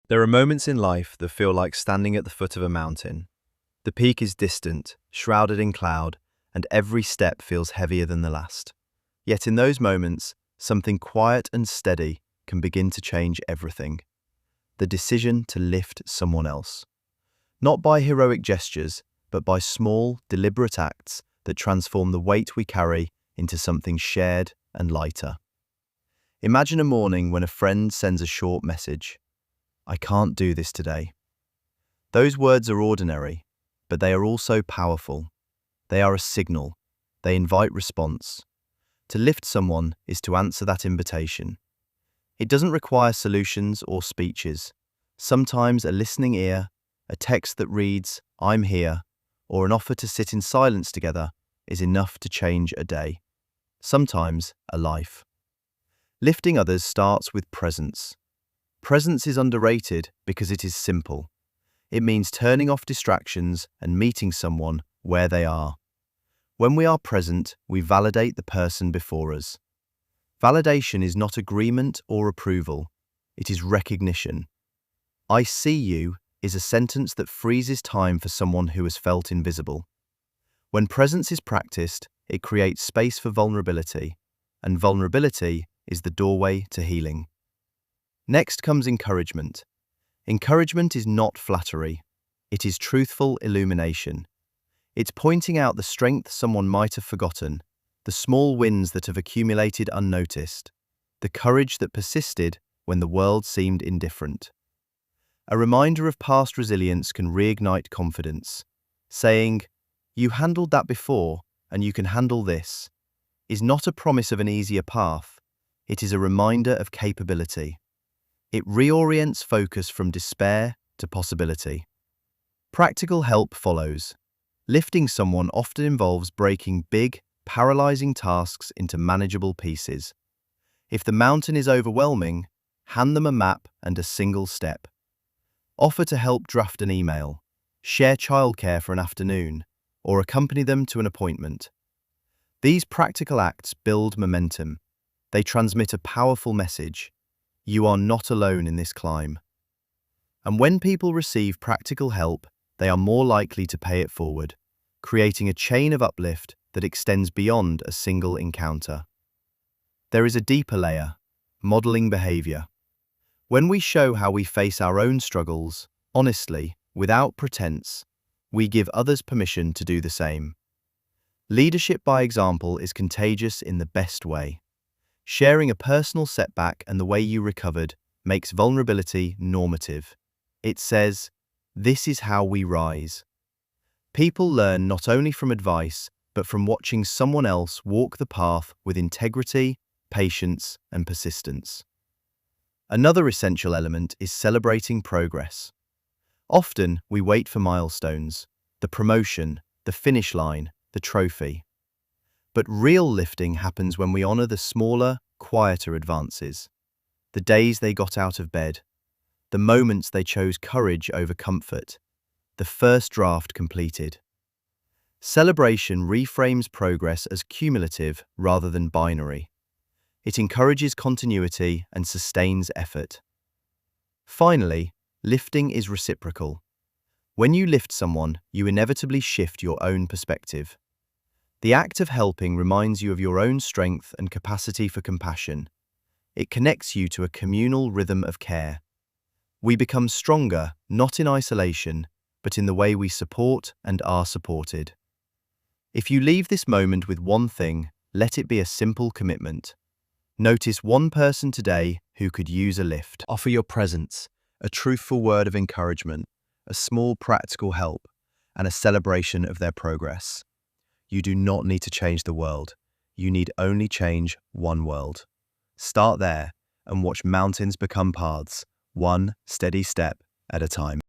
There are moments in life that feel like standing at the foot of a mountain. The peak is distant, shrouded in cloud, and every step feels heavier than the last. Yet in those moments, something quiet and steady can begin to change everything. The decision to lift someone else. Not by heroic gestures, but by small, deliberate acts that transform the weight we carry into something shared and lighter. Imagine a morning when a friend sends a short message. "I can't do this today." Those words are ordinary, but they are also powerful. They are a signal. They invite response. To lift someone is to answer that invitation. It doesn't require solutions or speeches. Sometimes a listening ear, a text that reads, "I'm here," or an offer to sit in silence together is enough to change a day. Sometimes a life. Lifting others starts with presence. Presence is underrated because it is simple. It means turning off distractions and meeting someone where they are. When we are present, we validate the person before us. Validation is not agreement or approval. It is recognition. "I see you" is a sentence that freezes time for someone who has felt invisible. When presence is practiced, it creates space for vulnerability, and vulnerability is the doorway to healing. Next comes encouragement. Encouragement is not flattery. It is truthful illumination. It's pointing out the strength someone might have forgotten, the small wins that have accumulated unnoticed, the courage that persisted when the world seemed indifferent. A reminder of past resilience can reignite confidence. Saying, "You handled that before, and you can handle this," is not a promise of an easier path. It is a reminder of capability. It reorients focus from despair to possibility. Practical help follows. Lifting someone often involves breaking big, paralyzing tasks into manageable pieces. If the mountain is overwhelming, hand them a map and a single step. Offer to help draft an email, share childcare for an afternoon, or accompany them to an appointment. These practical acts build momentum. They transmit a powerful message. You are not alone in this climb. And when people receive practical help, they are more likely to pay it forward, creating a chain of uplift that extends beyond a single encounter. There is a deeper layer, modeling behavior. When we show how we face our own struggles, honestly, without pretense, we give others permission to do the same. Leadership by example is contagious in the best way. Sharing a personal setback and the way you recovered makes vulnerability normative. It says, "This is how we rise." People learn not only from advice, but from watching someone else walk the path with integrity, patience, and persistence. Another essential element is celebrating progress. Often, we wait for milestones, the promotion, the finish line, the trophy. But real lifting happens when we honor the smaller, quieter advances. The days they got out of bed, the moments they chose courage over comfort, the first draft completed. Celebration reframes progress as cumulative rather than binary. It encourages continuity and sustains effort. Finally, lifting is reciprocal. When you lift someone, you inevitably shift your own perspective. The act of helping reminds you of your own strength and capacity for compassion. It connects you to a communal rhythm of care. We become stronger, not in isolation, but in the way we support and are supported. If you leave this moment with one thing, let it be a simple commitment. Notice one person today who could use a lift. Offer your presence, a truthful word of encouragement, a small practical help, and a celebration of their progress. You do not need to change the world. You need only change one world. Start there and watch mountains become paths, one steady step at a time.